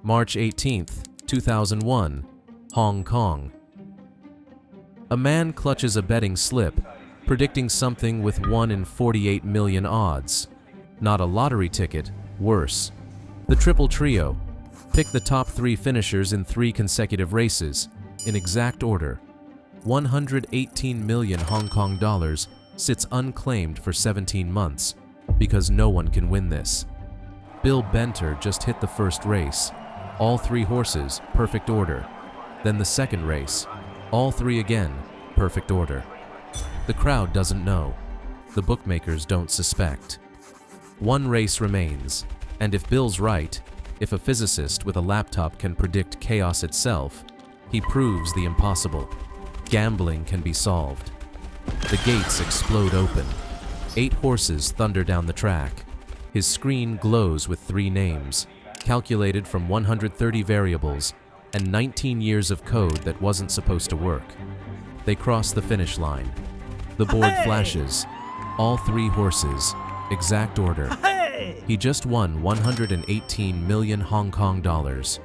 March 18, 2001, Hong Kong. A man clutches a betting slip, predicting something with 1 in 48 million odds. Not a lottery ticket, worse. The triple trio. Pick the top 3 finishers in 3 consecutive races, in exact order. 118 million Hong Kong dollars sits unclaimed for 17 months, because no one can win this. Bill Benter just hit the first race. All 3 horses, perfect order. Then the second race, all 3 again, perfect order. The crowd doesn't know. The bookmakers don't suspect. 1 race remains, and if Bill's right, if a physicist with a laptop can predict chaos itself, he proves the impossible. Gambling can be solved. The gates explode open. 8 horses thunder down the track. His screen glows with 3 names, calculated from 130 variables and 19 years of code that wasn't supposed to work. They cross the finish line. The board flashes. All 3 horses, exact order. He just won 118 million Hong Kong dollars.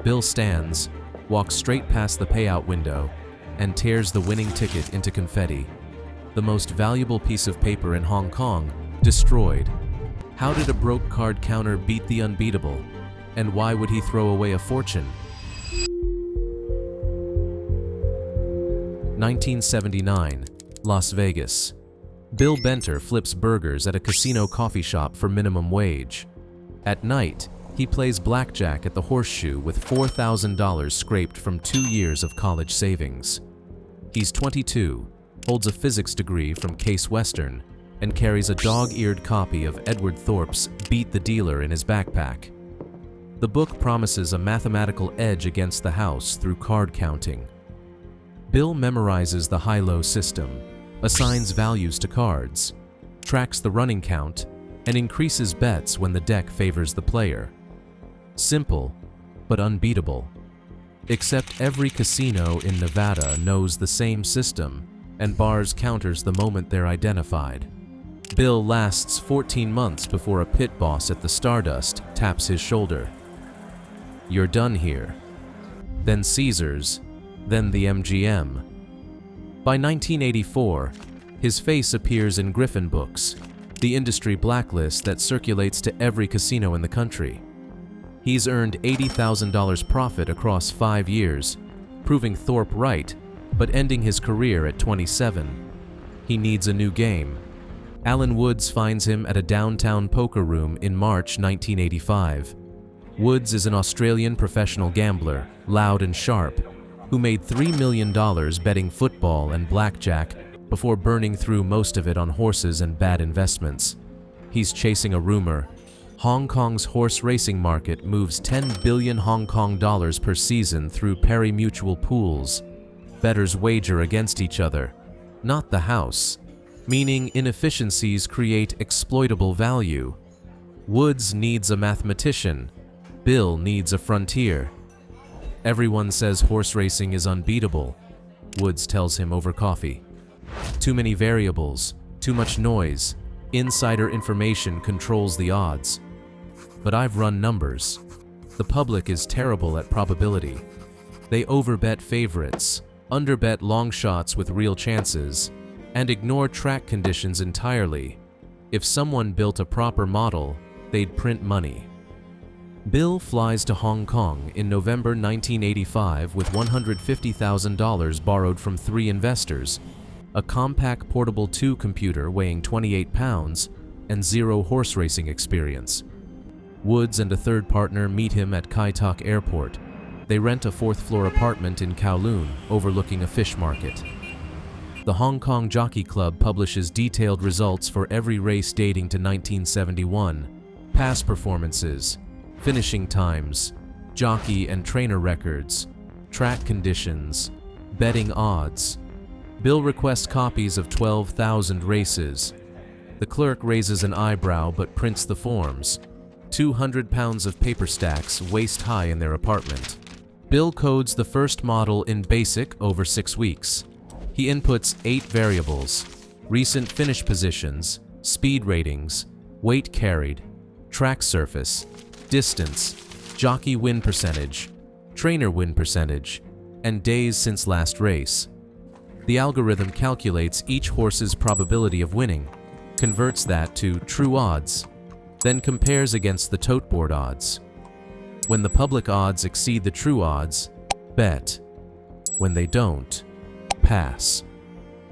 Bill stands, walks straight past the payout window, and tears the winning ticket into confetti. The most valuable piece of paper in Hong Kong, destroyed. How did a broke card counter beat the unbeatable? And why would he throw away a fortune? 1979, Las Vegas. Bill Benter flips burgers at a casino coffee shop for minimum wage. At night, he plays blackjack at the Horseshoe with $4,000 scraped from 2 years of college savings. He's 22, holds a physics degree from Case Western, and carries a dog-eared copy of Edward Thorp's Beat the Dealer in his backpack. The book promises a mathematical edge against the house through card counting. Bill memorizes the high-low system, assigns values to cards, tracks the running count, and increases bets when the deck favors the player. Simple, but unbeatable. Except every casino in Nevada knows the same system and bars counters the moment they're identified. Bill lasts 14 months before a pit boss at the Stardust taps his shoulder. You're done here. Then Caesars, then the MGM. By 1984, his face appears in Griffin Books, the industry blacklist that circulates to every casino in the country. He's earned $80,000 profit across 5 years, proving Thorpe right, but ending his career at 27. He needs a new game. Alan Woods finds him at a downtown poker room in March 1985. Woods is an Australian professional gambler, loud and sharp, who made $3 million betting football and blackjack before burning through most of it on horses and bad investments. He's chasing a rumor. Hong Kong's horse racing market moves 10 billion Hong Kong dollars per season through Pari-Mutuel pools. Bettors wager against each other, not the house, meaning inefficiencies create exploitable value. Woods needs a mathematician. Bill needs a frontier. Everyone says horse racing is unbeatable, Woods tells him over coffee. Too many variables, too much noise, insider information controls the odds. But I've run numbers. The public is terrible at probability. They overbet favorites, underbet long shots with real chances, and ignore track conditions entirely. If someone built a proper model, they'd print money. Bill flies to Hong Kong in November 1985 with $150,000 borrowed from 3 investors, a compact portable 2 computer weighing 28 pounds, and 0 horse racing experience. Woods and a third partner meet him at Kai Tak Airport. They rent a 4th-floor apartment in Kowloon overlooking a fish market. The Hong Kong Jockey Club publishes detailed results for every race dating to 1971, past performances, finishing times, jockey and trainer records, track conditions, betting odds. Bill requests copies of 12,000 races. The clerk raises an eyebrow but prints the forms. 200 pounds of paper stacks waist high in their apartment. Bill codes the first model in BASIC over 6 weeks. He inputs 8 variables: recent finish positions, speed ratings, weight carried, track surface, distance, jockey win percentage, trainer win percentage, and days since last race. The algorithm calculates each horse's probability of winning, converts that to true odds, then compares against the tote board odds. When the public odds exceed the true odds, bet. When they don't, pass.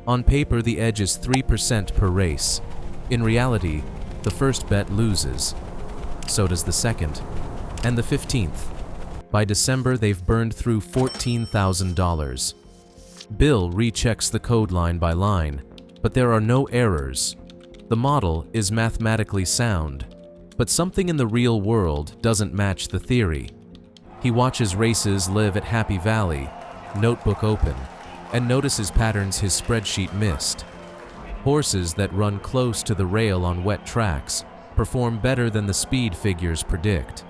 On paper, the edge is 3% per race. In reality, the first bet loses. So does the second, and the 15th. By December, they've burned through $14,000. Bill rechecks the code line by line, but there are no errors. The model is mathematically sound, but something in the real world doesn't match the theory. He watches races live at Happy Valley, notebook open, and notices patterns his spreadsheet missed. Horses that run close to the rail on wet tracks perform better than the speed figures predict.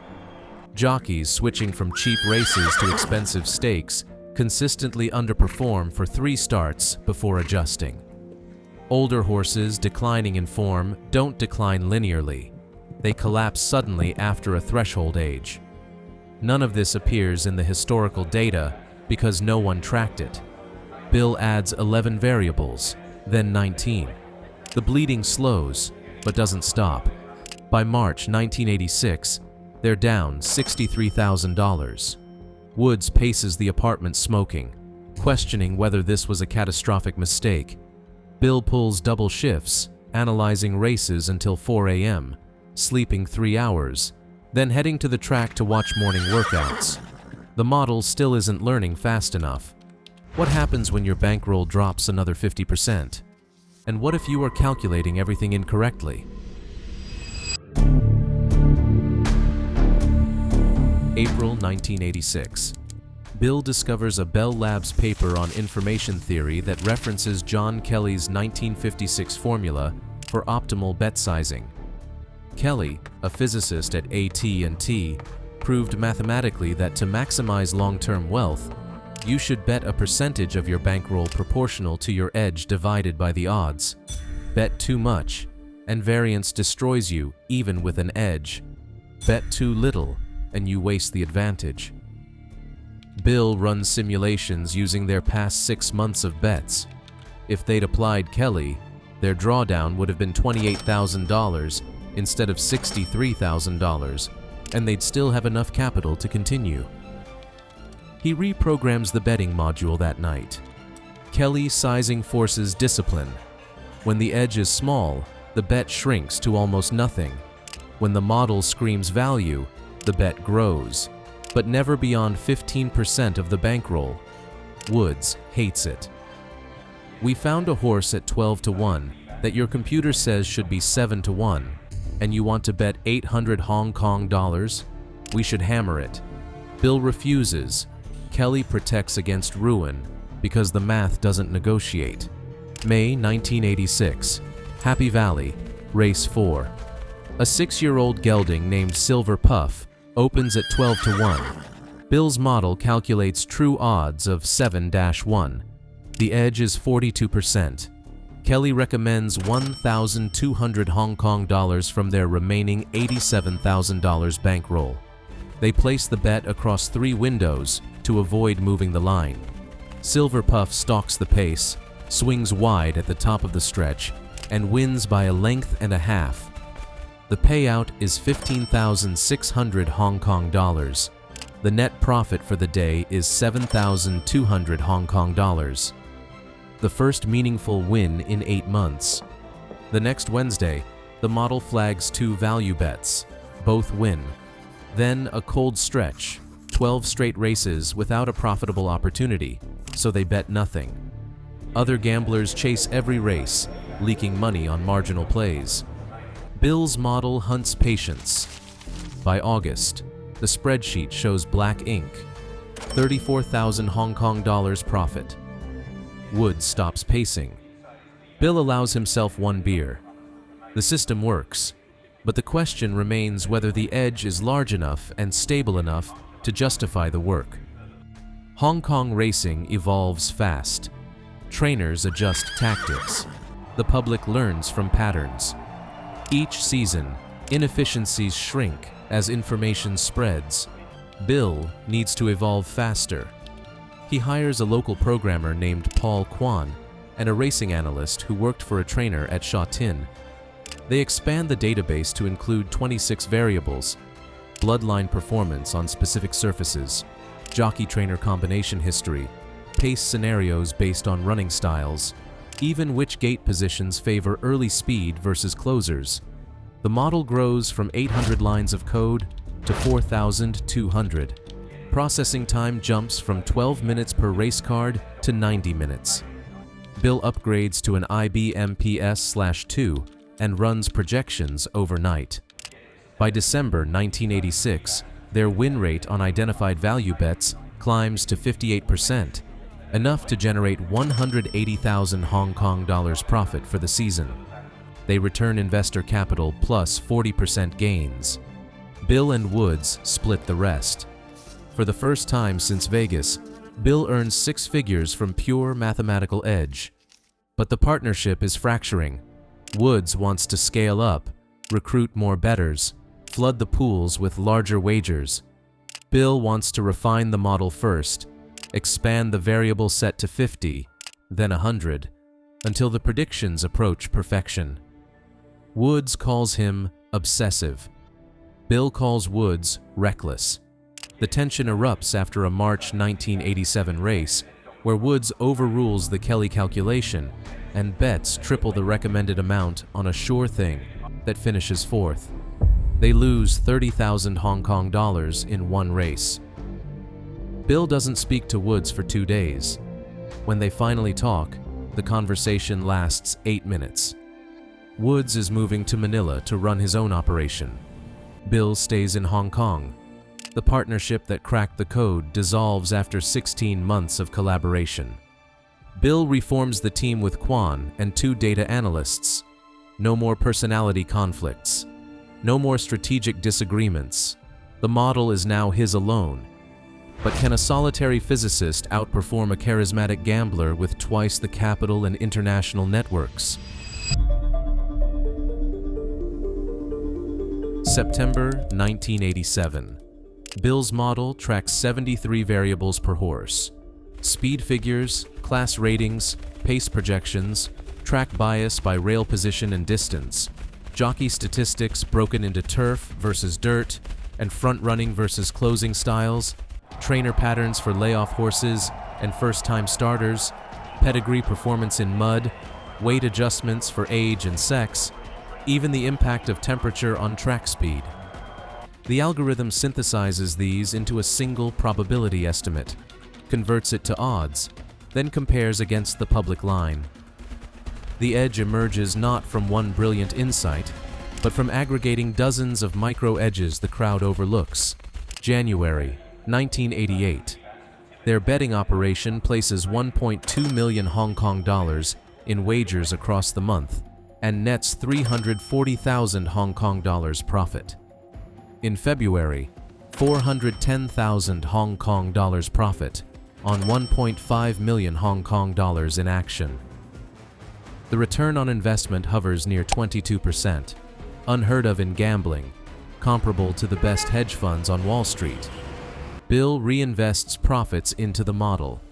Jockeys switching from cheap races to expensive stakes consistently underperform for 3 starts before adjusting. Older horses declining in form don't decline linearly. They collapse suddenly after a threshold age. None of this appears in the historical data because no one tracked it. Bill adds 11 variables, then 19. The bleeding slows, but doesn't stop. By March 1986, they're down $63,000. Woods paces the apartment smoking, questioning whether this was a catastrophic mistake. Bill pulls double shifts, analyzing races until 4 a.m., sleeping 3 hours, then heading to the track to watch morning workouts. The model still isn't learning fast enough. What happens when your bankroll drops another 50%? And what if you are calculating everything incorrectly? April 1986. Bill discovers a Bell Labs paper on information theory that references John Kelly's 1956 formula for optimal bet sizing. Kelly, a physicist at AT&T, proved mathematically that to maximize long-term wealth, you should bet a percentage of your bankroll proportional to your edge divided by the odds. Bet too much, and variance destroys you even with an edge. Bet too little, and you waste the advantage. Bill runs simulations using their past 6 months of bets. If they'd applied Kelly, their drawdown would have been $28,000 instead of $63,000, and they'd still have enough capital to continue. He reprograms the betting module that night. Kelly sizing forces discipline. When the edge is small, the bet shrinks to almost nothing. When the model screams value, the bet grows, but never beyond 15% of the bankroll. Woods hates it. We found a horse at 12-1 that your computer says should be 7-1, and you want to bet 800 Hong Kong dollars? We should hammer it. Bill refuses. Kelly protects against ruin because the math doesn't negotiate. May 1986. Happy Valley, Race 4. A 6-year-old gelding named Silver Puff opens at 12-1. Bill's model calculates true odds of 7-1. The edge is 42%. Kelly recommends 1,200 Hong Kong dollars from their remaining $87,000 bankroll. They place the bet across 3 windows to avoid moving the line. Silver Puff stalks the pace, swings wide at the top of the stretch, and wins by a length and a half. The payout is 15,600 Hong Kong dollars. The net profit for the day is 7,200 Hong Kong dollars. The first meaningful win in 8 months. The next Wednesday, the model flags 2 value bets. Both win. Then a cold stretch, 12 straight races without a profitable opportunity, so they bet nothing. Other gamblers chase every race, leaking money on marginal plays. Bill's model hunts patience. By August, the spreadsheet shows black ink, 34,000 Hong Kong dollars profit. Woods stops pacing. Bill allows himself 1 beer. The system works, but the question remains whether the edge is large enough and stable enough to justify the work. Hong Kong racing evolves fast. Trainers adjust tactics. The public learns from patterns. Each season, inefficiencies shrink as information spreads. Bill needs to evolve faster. He hires a local programmer named Paul Kwan and a racing analyst who worked for a trainer at Sha Tin. They expand the database to include 26 variables: bloodline performance on specific surfaces, jockey-trainer combination history, pace scenarios based on running styles, even which gate positions favor early speed versus closers. The model grows from 800 lines of code to 4,200. Processing time jumps from 12 minutes per race card to 90 minutes. Bill upgrades to an IBM-PS/2 and runs projections overnight. By December 1986, their win rate on identified value bets climbs to 58%, enough to generate 180,000 Hong Kong dollars profit for the season. They return investor capital plus 40% gains. Bill and Woods split the rest. For the first time since Vegas, Bill earns 6 figures from pure mathematical edge. But the partnership is fracturing. Woods wants to scale up, recruit more bettors, flood the pools with larger wagers. Bill wants to refine the model first, expand the variable set to 50, then 100, until the predictions approach perfection. Woods calls him obsessive. Bill calls Woods reckless. The tension erupts after a March 1987 race, where Woods overrules the Kelly calculation and bets triple the recommended amount on a sure thing that finishes 4th. They lose 30,000 Hong Kong dollars in one race. Bill doesn't speak to Woods for 2 days. When they finally talk, the conversation lasts 8 minutes. Woods is moving to Manila to run his own operation. Bill stays in Hong Kong. The partnership that cracked the code dissolves after 16 months of collaboration. Bill reforms the team with Kwan and 2 data analysts. No more personality conflicts. No more strategic disagreements. The model is now his alone. But can a solitary physicist outperform a charismatic gambler with twice the capital and international networks? September 1987. Bill's model tracks 73 variables per horse. Speed figures, class ratings, pace projections, track bias by rail position and distance, jockey statistics broken into turf versus dirt, and front-running versus closing styles, trainer patterns for layoff horses and first-time starters, pedigree performance in mud, weight adjustments for age and sex, even the impact of temperature on track speed. The algorithm synthesizes these into a single probability estimate, converts it to odds, then compares against the public line. The edge emerges not from one brilliant insight, but from aggregating dozens of micro-edges the crowd overlooks. January 1988. Their betting operation places 1.2 million Hong Kong dollars in wagers across the month and nets 340,000 Hong Kong dollars profit. In February, 410,000 Hong Kong dollars profit on 1.5 million Hong Kong dollars in action. The return on investment hovers near 22%, unheard of in gambling, comparable to the best hedge funds on Wall Street. Bill reinvests profits into the model.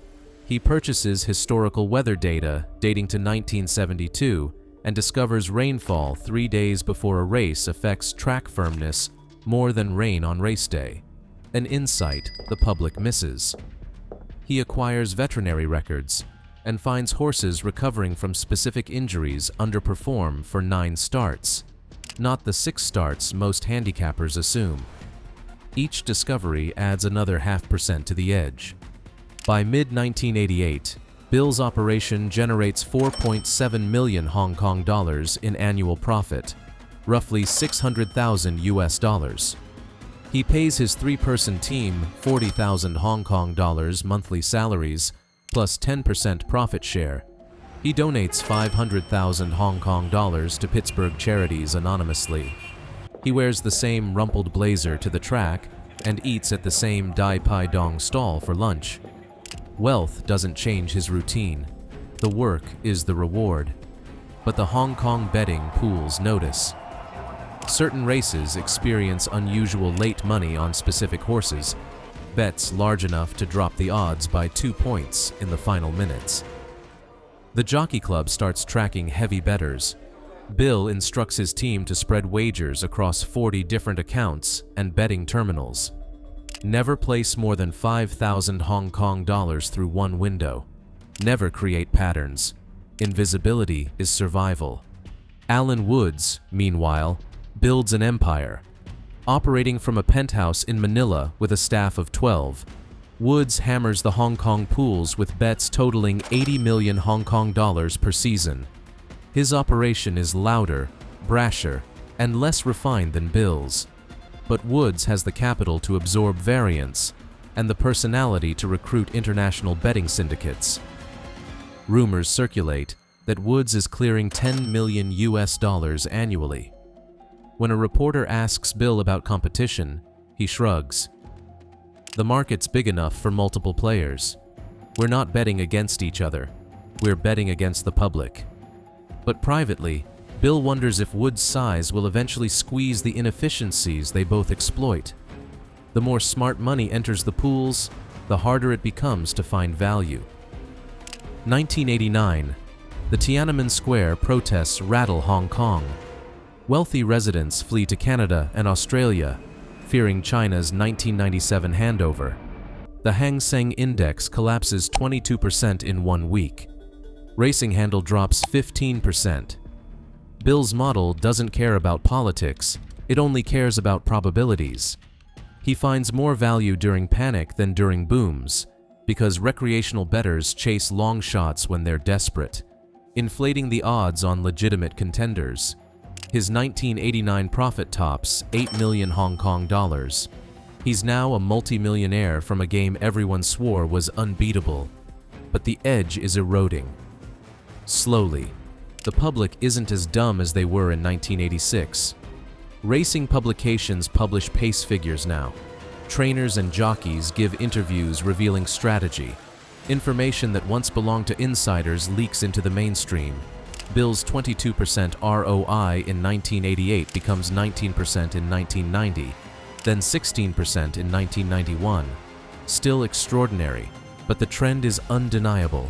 He purchases historical weather data dating to 1972 and discovers rainfall 3 days before a race affects track firmness more than rain on race day, an insight the public misses. He acquires veterinary records and finds horses recovering from specific injuries underperform for 9 starts, not the 6 starts most handicappers assume. Each discovery adds another 0.5% to the edge. By mid-1988, Bill's operation generates 4.7 million Hong Kong dollars in annual profit, roughly 600,000 US dollars. He pays his 3-person team 40,000 Hong Kong dollars monthly salaries plus 10% profit share. He donates 500,000 Hong Kong dollars to Pittsburgh charities anonymously. He wears the same rumpled blazer to the track and eats at the same Dai Pai Dong stall for lunch. Wealth doesn't change his routine. The work is the reward. But the Hong Kong betting pools notice. Certain races experience unusual late money on specific horses, bets large enough to drop the odds by 2 points in the final minutes. The Jockey Club starts tracking heavy bettors. Bill instructs his team to spread wagers across 40 different accounts and betting terminals. Never place more than 5,000 Hong Kong dollars through one window. Never create patterns. Invisibility is survival. Alan Woods, meanwhile, builds an empire. Operating from a penthouse in Manila with a staff of 12, Woods hammers the Hong Kong pools with bets totaling 80 million Hong Kong dollars per season. His operation is louder, brasher, and less refined than Bill's. But Woods has the capital to absorb variance and the personality to recruit international betting syndicates. Rumors circulate that Woods is clearing 10 million US dollars annually. When a reporter asks Bill about competition, he shrugs. The market's big enough for multiple players. We're not betting against each other. We're betting against the public. But privately, Bill wonders if Woods' size will eventually squeeze the inefficiencies they both exploit. The more smart money enters the pools, the harder it becomes to find value. 1989. The Tiananmen Square protests rattle Hong Kong. Wealthy residents flee to Canada and Australia, fearing China's 1997 handover. The Hang Seng Index collapses 22% in 1 week. Racing handle drops 15%. Bill's model doesn't care about politics, it only cares about probabilities. He finds more value during panic than during booms, because recreational bettors chase long shots when they're desperate, inflating the odds on legitimate contenders. His 1989 profit tops 8 million Hong Kong dollars. He's now a multi-millionaire from a game everyone swore was unbeatable. But the edge is eroding. Slowly. The public isn't as dumb as they were in 1986. Racing publications publish pace figures now. Trainers and jockeys give interviews revealing strategy. Information that once belonged to insiders leaks into the mainstream. Bill's 22% ROI in 1988 becomes 19% in 1990, then 16% in 1991. Still extraordinary, but the trend is undeniable.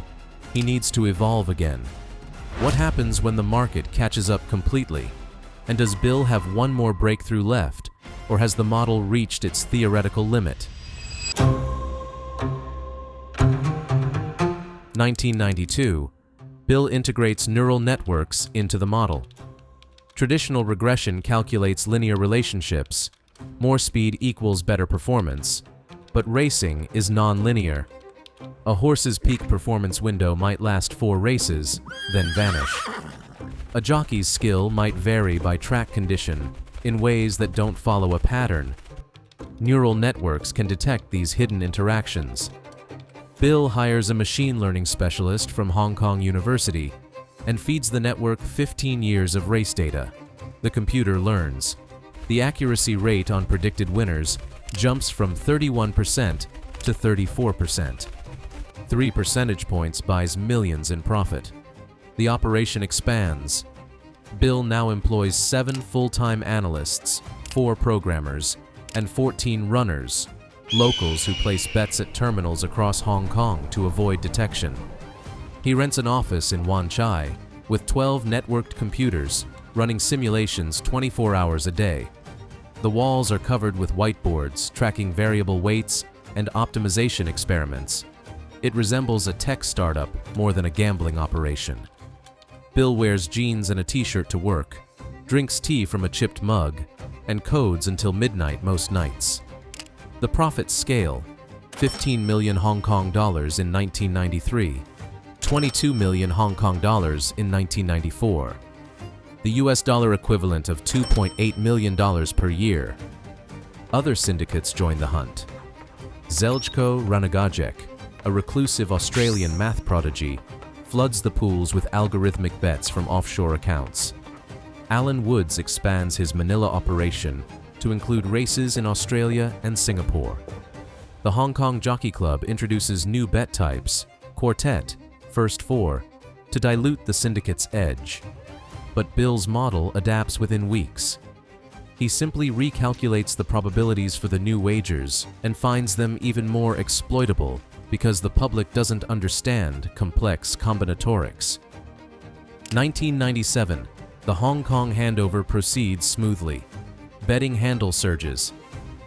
He needs to evolve again. What happens when the market catches up completely? And does Bill have one more breakthrough left, or has the model reached its theoretical limit? 1992. Bill integrates neural networks into the model. Traditional regression calculates linear relationships. More speed equals better performance. But racing is non-linear. A horse's peak performance window might last 4 races, then vanish. A jockey's skill might vary by track condition in ways that don't follow a pattern. Neural networks can detect these hidden interactions. Bill hires a machine learning specialist from Hong Kong University and feeds the network 15 years of race data. The computer learns. The accuracy rate on predicted winners jumps from 31% to 34%. 3 percentage points buys millions in profit. The operation expands. Bill now employs 7 full-time analysts, 4 programmers, and 14 runners, locals who place bets at terminals across Hong Kong to avoid detection. He rents an office in Wan Chai with 12 networked computers running simulations 24 hours a day. The walls are covered with whiteboards tracking variable weights and optimization experiments. It resembles a tech startup more than a gambling operation. Bill wears jeans and a t-shirt to work, drinks tea from a chipped mug, and codes until midnight most nights. The profits scale: 15 million Hong Kong dollars in 1993, 22 million Hong Kong dollars in 1994. The US dollar equivalent of $2.8 million per year. Other syndicates join the hunt. Zeljko Ranagajek, a reclusive Australian math prodigy, floods the pools with algorithmic bets from offshore accounts. Alan Woods expands his Manila operation to include races in Australia and Singapore. The Hong Kong Jockey Club introduces new bet types, quartet, first 4, to dilute the syndicate's edge. But Bill's model adapts within weeks. He simply recalculates the probabilities for the new wagers and finds them even more exploitable because the public doesn't understand complex combinatorics. 1997. The Hong Kong handover proceeds smoothly. Betting handle surges.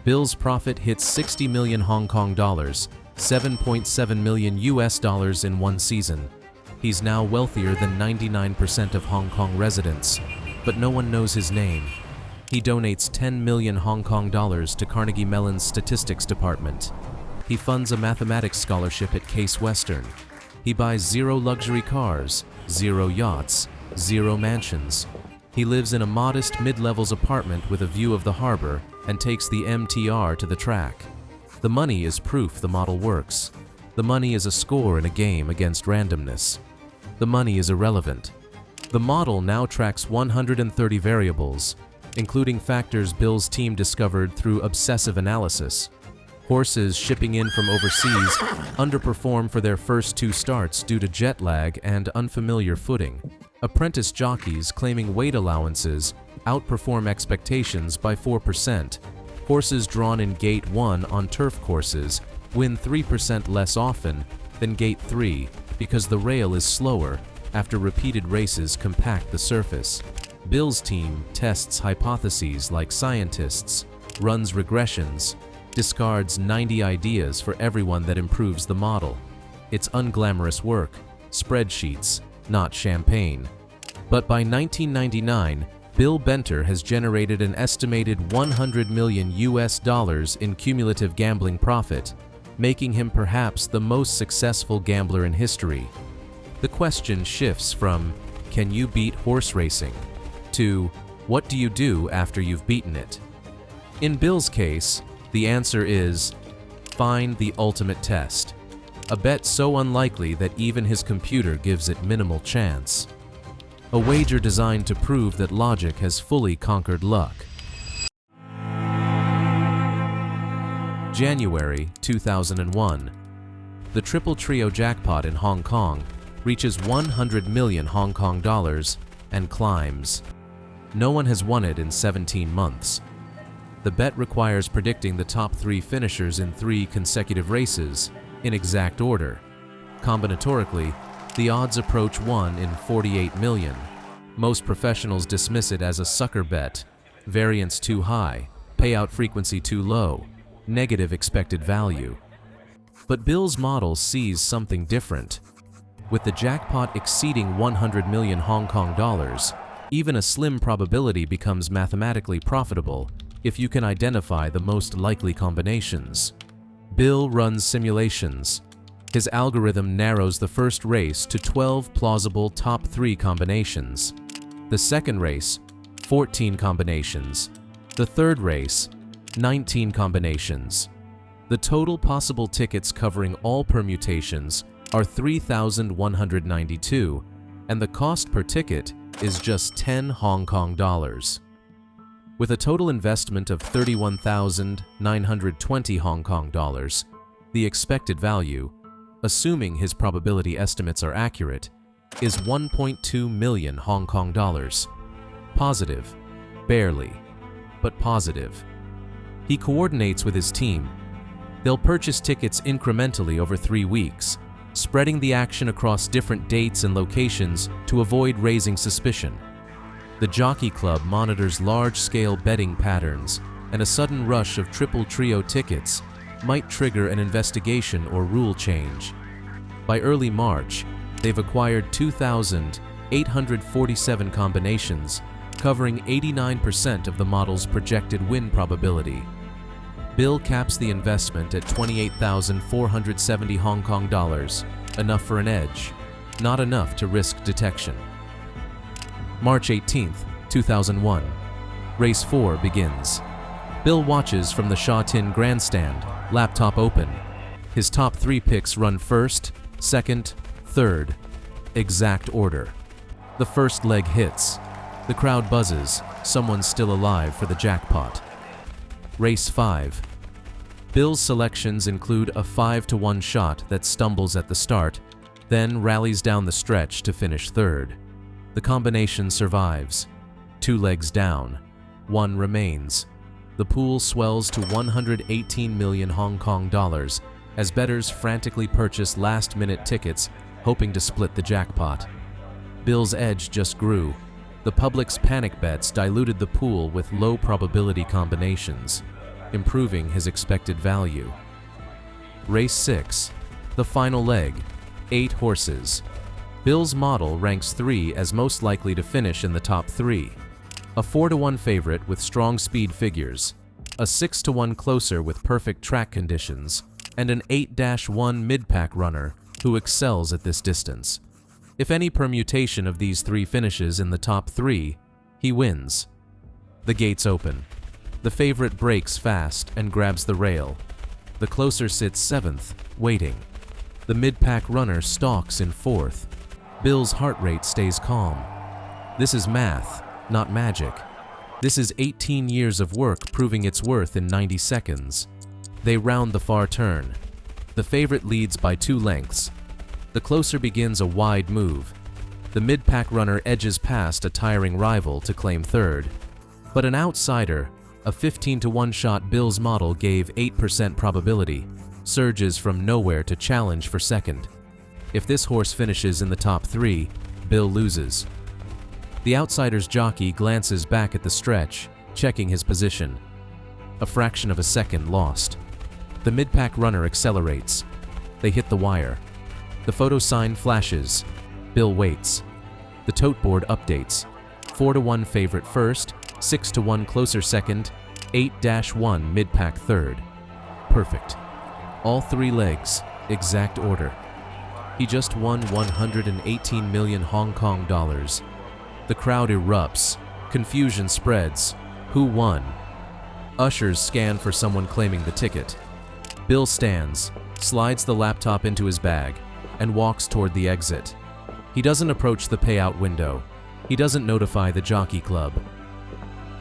Bill's profit hits 60 million Hong Kong dollars, 7.7 million US dollars in one season. He's now wealthier than 99% of Hong Kong residents, but no one knows his name. He donates 10 million Hong Kong dollars to Carnegie Mellon's statistics department. He funds a mathematics scholarship at Case Western. He buys 0 luxury cars, 0 yachts, 0 mansions. He lives in a modest mid-levels apartment with a view of the harbor and takes the MTR to the track. The money is proof the model works. The money is a score in a game against randomness. The money is irrelevant. The model now tracks 130 variables, including factors Bill's team discovered through obsessive analysis. Horses shipping in from overseas underperform for their first 2 starts due to jet lag and unfamiliar footing. Apprentice jockeys claiming weight allowances outperform expectations by 4%. Horses drawn in Gate 1 on turf courses win 3% less often than Gate 3 because the rail is slower after repeated races compact the surface. Bill's team tests hypotheses like scientists, runs regressions, discards 90 ideas for everyone that improves the model. It's unglamorous work, spreadsheets, not champagne. But by 1999, Bill Benter has generated an estimated 100 million US dollars in cumulative gambling profit, making him perhaps the most successful gambler in history. The question shifts from, can you beat horse racing? To, what do you do after you've beaten it? In Bill's case, the answer is, find the ultimate test. A bet so unlikely that even his computer gives it minimal chance. A wager designed to prove that logic has fully conquered luck. January 2001. The Triple Trio jackpot in Hong Kong reaches 100 million Hong Kong dollars and climbs. No one has won it in 17 months. The bet requires predicting the top 3 finishers in 3 consecutive races in exact order. Combinatorically, the odds approach 1 in 48 million. Most professionals dismiss it as a sucker bet, variance too high, payout frequency too low, negative expected value. But Bill's model sees something different. With the jackpot exceeding 100 million Hong Kong dollars, even a slim probability becomes mathematically profitable if you can identify the most likely combinations. Bill runs simulations. His algorithm narrows the first race to 12 plausible top 3 combinations. The second race, 14 combinations. The third race, 19 combinations. The total possible tickets covering all permutations are 3,192, and the cost per ticket is just 10 Hong Kong dollars. With a total investment of 31,920 Hong Kong dollars, the expected value, assuming his probability estimates are accurate, is 1.2 million Hong Kong dollars. Positive. Barely. But positive. He coordinates with his team. They'll purchase tickets incrementally over 3 weeks, spreading the action across different dates and locations to avoid raising suspicion. The Jockey Club monitors large-scale betting patterns, and a sudden rush of Triple Trio tickets might trigger an investigation or rule change. By early March, they've acquired 2,847 combinations, covering 89% of the model's projected win probability. Bill caps the investment at 28,470 Hong Kong dollars, enough for an edge, not enough to risk detection. March 18, 2001. Race 4 begins. Bill watches from the Sha Tin grandstand, laptop open. His top 3 picks run first, second, third. Exact order. The first leg hits. The crowd buzzes. Someone's still alive for the jackpot. Race 5. Bill's selections include a 5-to-1 shot that stumbles at the start, then rallies down the stretch to finish third. The combination survives. 2 legs down. one remains. The pool swells to 118 million Hong Kong dollars as bettors frantically purchase last-minute tickets, hoping to split the jackpot. Bill's edge just grew. The public's panic bets diluted the pool with low-probability combinations, improving his expected value. Race 6. The final leg. 8 horses. Bill's model ranks 3 as most likely to finish in the top 3. A 4-to-1 favorite with strong speed figures, a 6-to-1 closer with perfect track conditions, and an 8-1 mid-pack runner who excels at this distance. If any permutation of these 3 finishes in the top 3, he wins. The gates open. The favorite brakes fast and grabs the rail. The closer sits 7th, waiting. The mid-pack runner stalks in 4th. Bill's heart rate stays calm. This is math, not magic. This is 18 years of work proving its worth in 90 seconds. They round the far turn. The favorite leads by 2 lengths. The closer begins a wide move. The mid-pack runner edges past a tiring rival to claim 3rd. But an outsider, a 15-to-1 shot Bill's model gave 8% probability, surges from nowhere to challenge for 2nd. If this horse finishes in the top 3, Bill loses. The outsider's jockey glances back at the stretch, checking his position. A fraction of a second lost. The mid-pack runner accelerates. They hit the wire. The photo sign flashes. Bill waits. The tote board updates. 4-to-1 favorite first, 6-to-1 closer second, 8-1 mid-pack third. Perfect. All 3 legs, exact order. He just won 118 million Hong Kong dollars. The crowd erupts. Confusion spreads. Who won? Ushers scan for someone claiming the ticket. Bill stands, slides the laptop into his bag, and walks toward the exit. He doesn't approach the payout window. He doesn't notify the Jockey Club.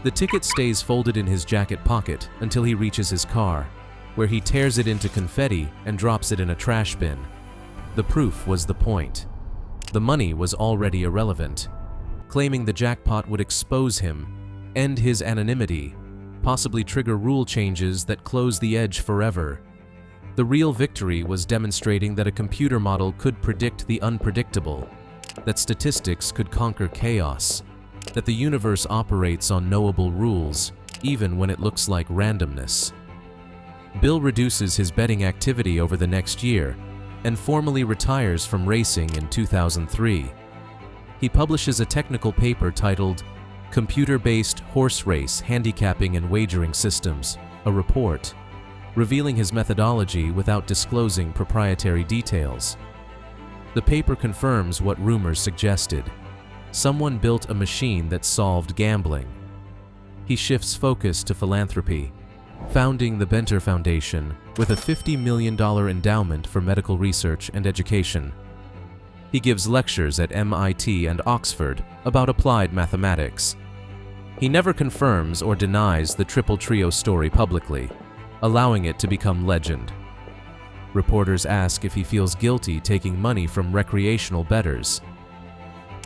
The ticket stays folded in his jacket pocket until he reaches his car, where he tears it into confetti and drops it in a trash bin. The proof was the point. The money was already irrelevant. Claiming the jackpot would expose him, end his anonymity, possibly trigger rule changes that close the edge forever. The real victory was demonstrating that a computer model could predict the unpredictable, that statistics could conquer chaos, that the universe operates on knowable rules, even when it looks like randomness. Bill reduces his betting activity over the next year and formally retires from racing in 2003. He publishes a technical paper titled Computer-Based Horse Race Handicapping and Wagering Systems, a report, revealing his methodology without disclosing proprietary details. The paper confirms what rumors suggested. Someone built a machine that solved gambling. He shifts focus to philanthropy, founding the Benter Foundation with a $50 million endowment for medical research and education. He gives lectures at MIT and Oxford about applied mathematics. He never confirms or denies the Triple Trio story publicly, allowing it to become legend. Reporters ask if he feels guilty taking money from recreational bettors.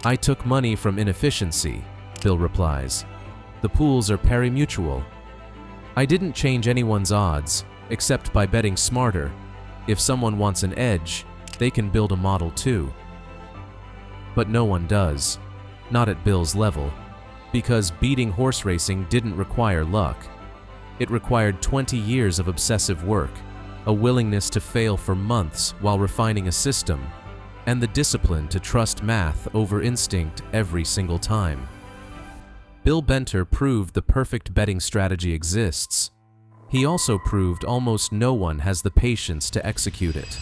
"I took money from inefficiency," Bill replies. "The pools are Pari-Mutuel. I didn't change anyone's odds, except by betting smarter. If someone wants an edge, they can build a model too." But no one does, not at Bill's level, because beating horse racing didn't require luck. It required 20 years of obsessive work, a willingness to fail for months while refining a system, and the discipline to trust math over instinct every single time. Bill Benter proved the perfect betting strategy exists. He also proved almost no one has the patience to execute it.